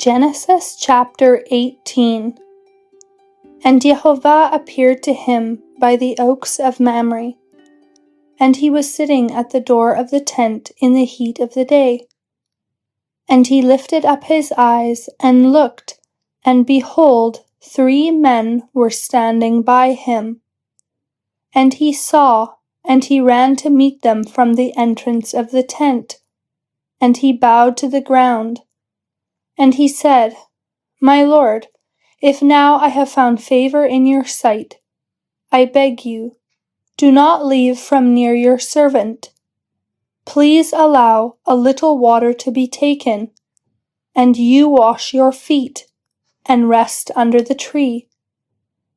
Genesis chapter 18. And Jehovah appeared to him by the oaks of Mamre, and he was sitting at the door of the tent in the heat of the day. And he lifted up his eyes and looked, and behold, 3 men were standing by him. And he saw, and he ran to meet them from the entrance of the tent, and he bowed to the ground. And he said, My Lord, if now I have found favor in your sight, I beg you, do not leave from near your servant. Please allow a little water to be taken, and you wash your feet, and rest under the tree.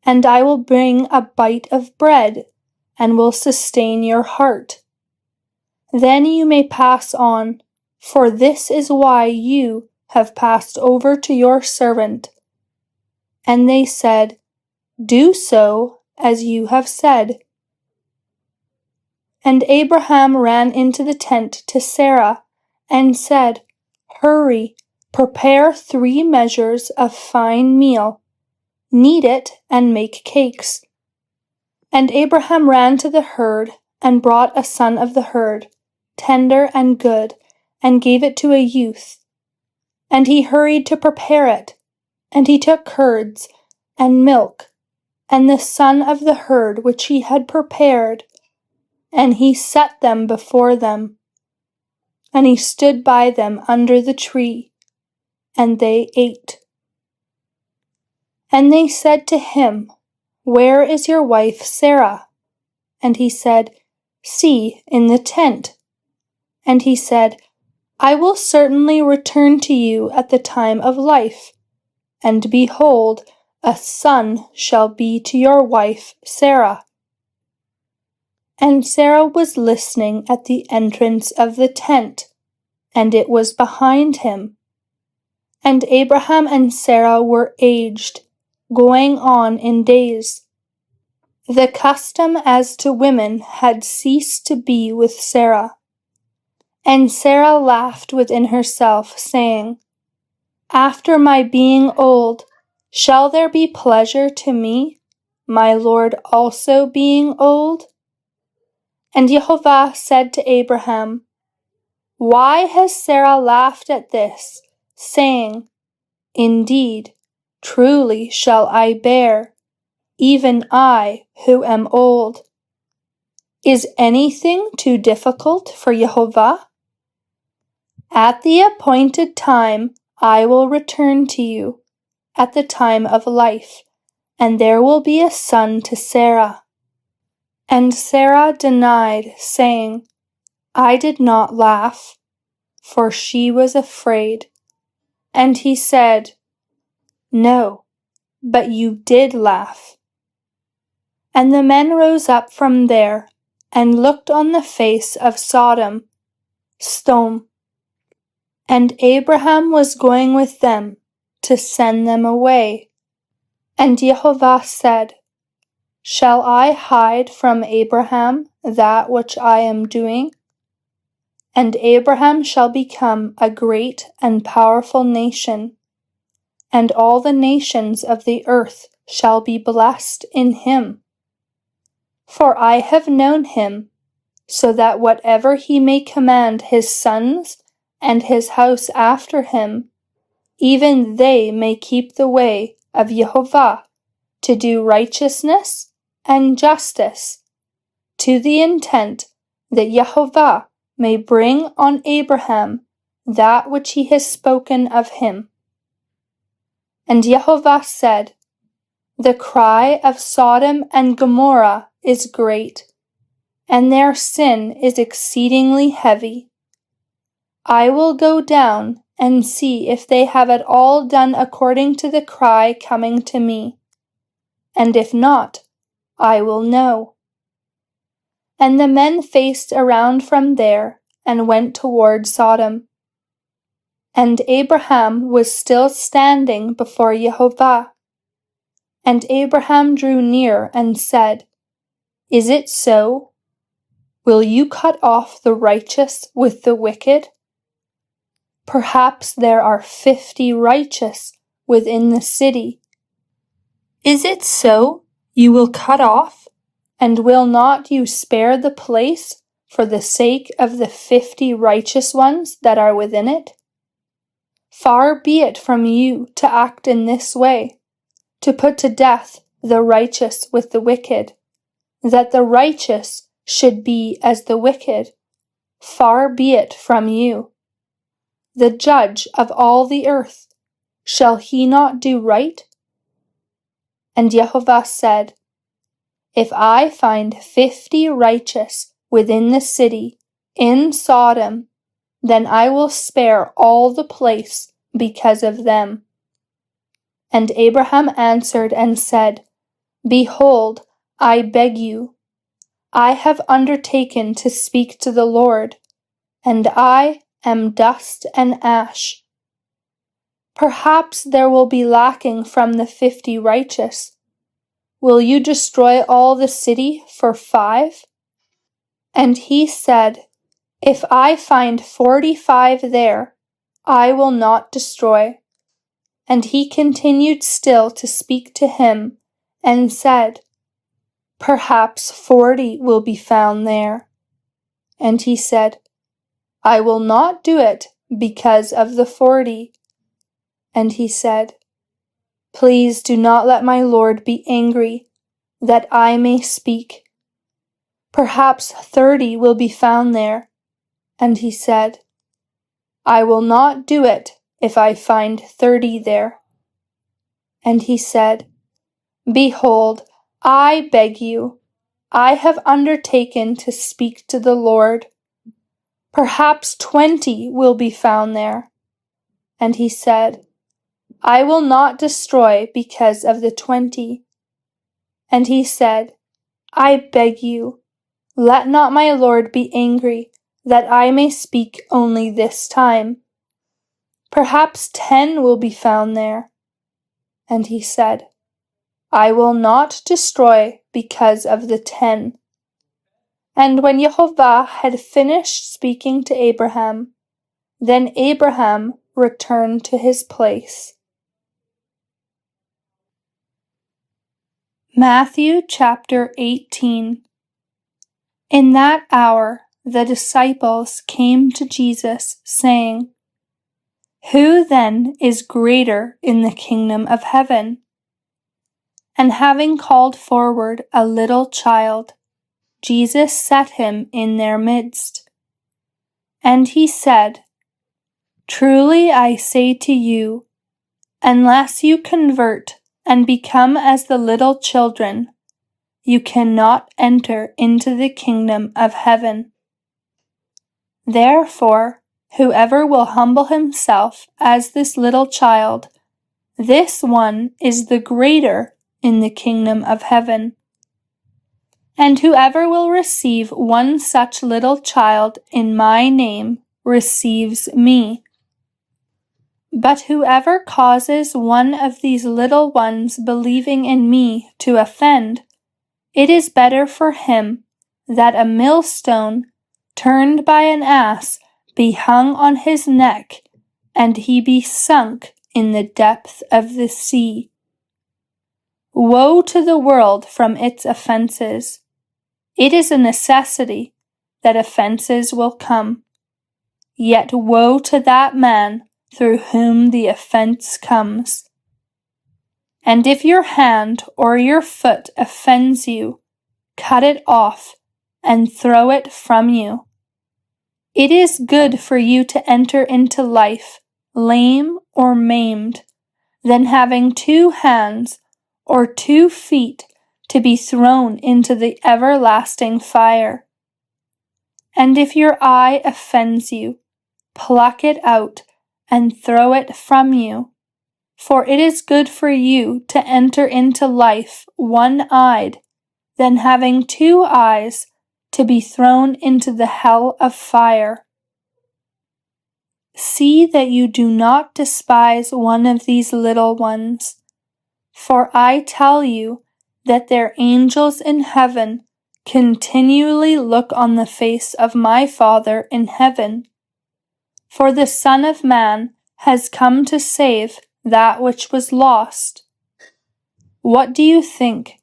And I will bring a bite of bread, and will sustain your heart. Then you may pass on, for this is why you have passed over to your servant. And they said, Do so as you have said. And Abraham ran into the tent to Sarah, and said, Hurry, prepare 3 measures of fine meal, knead it, and make cakes. And Abraham ran to the herd, and brought a son of the herd, tender and good, and gave it to a youth. And he hurried to prepare it, and he took curds, and milk, and the son of the herd which he had prepared, and he set them before them. And he stood by them under the tree, and they ate. And they said to him, Where is your wife Sarah? And he said, See, in the tent. And he said, I will certainly return to you at the time of life, and behold, a son shall be to your wife Sarah. And Sarah was listening at the entrance of the tent, and it was behind him. And Abraham and Sarah were aged, going on in days. The custom as to women had ceased to be with Sarah. And Sarah laughed within herself, saying, After my being old, shall there be pleasure to me, my Lord also being old? And Jehovah said to Abraham, Why has Sarah laughed at this, saying, Indeed, truly shall I bear, even I who am old? Is anything too difficult for Jehovah? At the appointed time I will return to you, at the time of life, and there will be a son to Sarah. And Sarah denied, saying, I did not laugh, for she was afraid. And he said, No, but you did laugh. And the men rose up from there, and looked on the face of Sodom, Sodom. And Abraham was going with them to send them away. And Jehovah said, Shall I hide from Abraham that which I am doing? And Abraham shall become a great and powerful nation, and all the nations of the earth shall be blessed in him. For I have known him, so that whatever he may command his sons and his house after him, even they may keep the way of Jehovah, to do righteousness and justice, to the intent that Jehovah may bring on Abraham that which he has spoken of him. And Jehovah said, The cry of Sodom and Gomorrah is great, and their sin is exceedingly heavy. I will go down and see if they have at all done according to the cry coming to me, and if not, I will know. And the men faced around from there and went toward Sodom. And Abraham was still standing before Jehovah. And Abraham drew near and said, Is it so? Will you cut off the righteous with the wicked? Perhaps there are 50 righteous within the city. Is it so you will cut off, and will not you spare the place for the sake of the 50 righteous ones that are within it? Far be it from you to act in this way, to put to death the righteous with the wicked, that the righteous should be as the wicked. Far be it from you. The judge of all the earth, shall he not do right? And Jehovah said, If I find 50 righteous within the city, in Sodom, then I will spare all the place because of them. And Abraham answered and said, Behold, I beg you, I have undertaken to speak to the Lord, and I am dust and ash. Perhaps there will be lacking from the 50 righteous. Will you destroy all the city for 5? And he said, If I find 45 there, I will not destroy. And he continued still to speak to him, and said, Perhaps 40 will be found there. And he said, I will not do it because of the 40. And he said, Please do not let my Lord be angry, that I may speak. Perhaps 30 will be found there. And he said, I will not do it if I find 30 there. And he said, Behold, I beg you, I have undertaken to speak to the Lord. Perhaps 20 will be found there. And he said, I will not destroy because of the 20. And he said, I beg you, let not my Lord be angry, that I may speak only this time. Perhaps 10 will be found there. And he said, I will not destroy because of the 10. And when Jehovah had finished speaking to Abraham, then Abraham returned to his place. Matthew chapter 18. In that hour the disciples came to Jesus, saying, Who then is greater in the kingdom of heaven? And having called forward a little child, Jesus set him in their midst. And he said, Truly I say to you, unless you convert and become as the little children, you cannot enter into the kingdom of heaven. Therefore, whoever will humble himself as this little child, this one is the greater in the kingdom of heaven. And whoever will receive one such little child in my name receives me. But whoever causes one of these little ones believing in me to offend, it is better for him that a millstone turned by an ass be hung on his neck, and he be sunk in the depth of the sea. Woe to the world from its offenses! It is a necessity that offenses will come. Yet woe to that man through whom the offense comes. And if your hand or your foot offends you, cut it off and throw it from you. It is good for you to enter into life lame or maimed, than having 2 hands or 2 feet to be thrown into the everlasting fire. And if your eye offends you, pluck it out and throw it from you. For it is good for you to enter into life one-eyed, than having 2 eyes to be thrown into the hell of fire. See that you do not despise one of these little ones, for I tell you that their angels in heaven continually look on the face of my Father in heaven. For the Son of Man has come to save that which was lost. What do you think?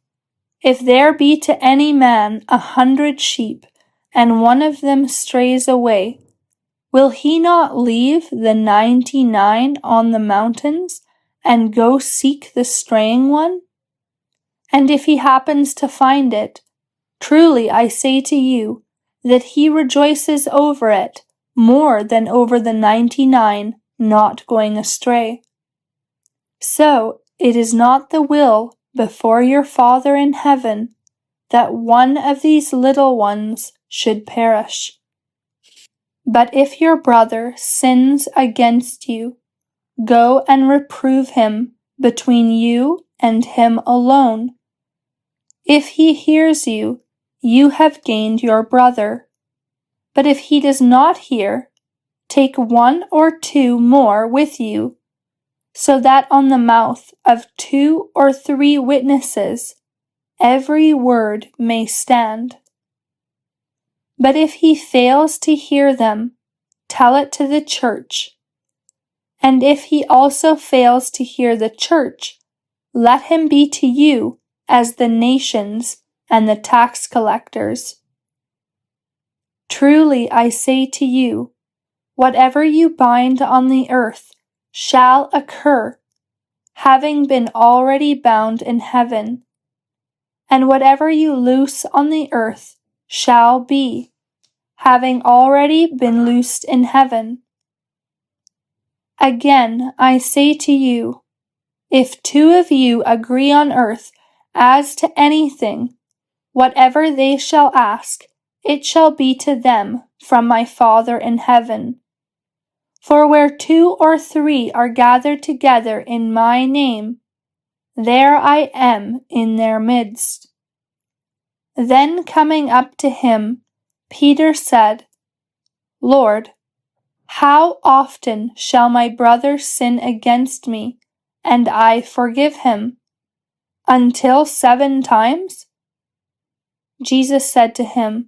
If there be to any man 100 sheep, and one of them strays away, will he not leave the 99 on the mountains, and go seek the straying one? And if he happens to find it, truly I say to you, that he rejoices over it more than over the 99 not going astray. So it is not the will before your Father in heaven that one of these little ones should perish. But if your brother sins against you, go and reprove him between you and him alone. If he hears you, you have gained your brother. But if he does not hear, take 1 or 2 more with you, so that on the mouth of 2 or 3 witnesses every word may stand. But if he fails to hear them, tell it to the church. And if he also fails to hear the church, let him be to you as the nations and the tax collectors. Truly I say to you, whatever you bind on the earth shall occur, having been already bound in heaven, and whatever you loose on the earth shall be, having already been loosed in heaven. Again I say to you, if 2 of you agree on earth as to anything, whatever they shall ask, it shall be to them from my Father in heaven. For where 2 or 3 are gathered together in my name, there I am in their midst. Then coming up to him, Peter said, Lord, how often shall my brother sin against me, and I forgive him? Until 7 times? Jesus said to him,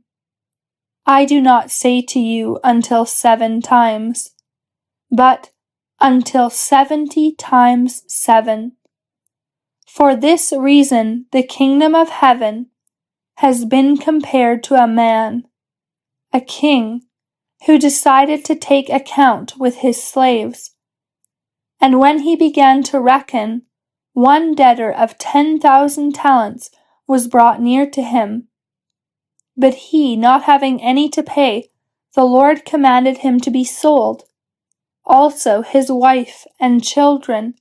I do not say to you until 7 times, but until 70 times 7. For this reason the kingdom of heaven has been compared to a man, a king, who decided to take account with his slaves. And when he began to reckon, one debtor of 10,000 talents was brought near to him. But he, not having any to pay, the Lord commanded him to be sold, also his wife and children,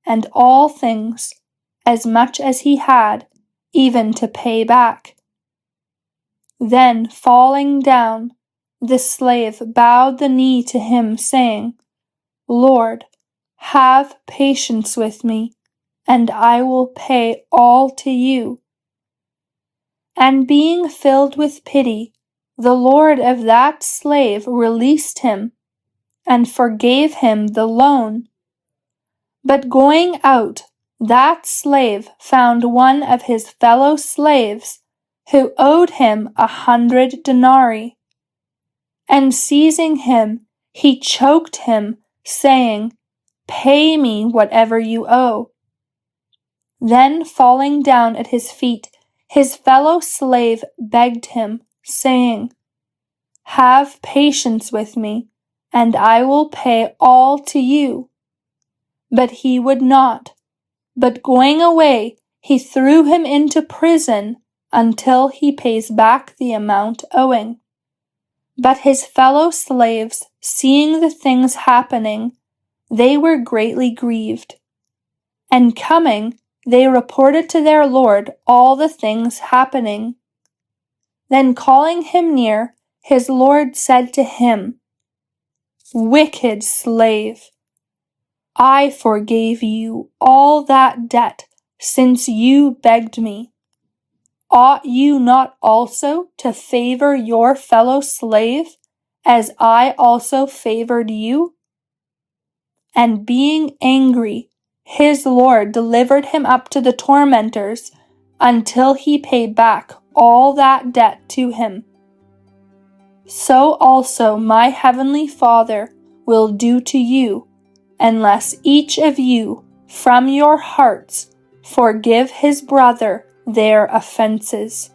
and all things, as much as he had, even to pay back. Then, falling down, the slave bowed the knee to him, saying, Lord, have patience with me, and I will pay all to you. And being filled with pity, the Lord of that slave released him, and forgave him the loan. But going out, that slave found one of his fellow slaves, who owed him 100 denarii. And seizing him, he choked him, saying, Pay me whatever you owe. Then falling down at his feet, his fellow slave begged him, saying, Have patience with me, and I will pay all to you. But he would not, but going away, he threw him into prison until he pays back the amount owing. But his fellow slaves, seeing the things happening, they were greatly grieved. And coming, they reported to their Lord all the things happening. Then calling him near, his Lord said to him, Wicked slave! I forgave you all that debt, since you begged me. Ought you not also to favor your fellow slave, as I also favored you? And being angry, his Lord delivered him up to the tormentors, until he paid back all that debt to him. So also my heavenly Father will do to you, unless each of you, from your hearts, forgive his brother their offenses.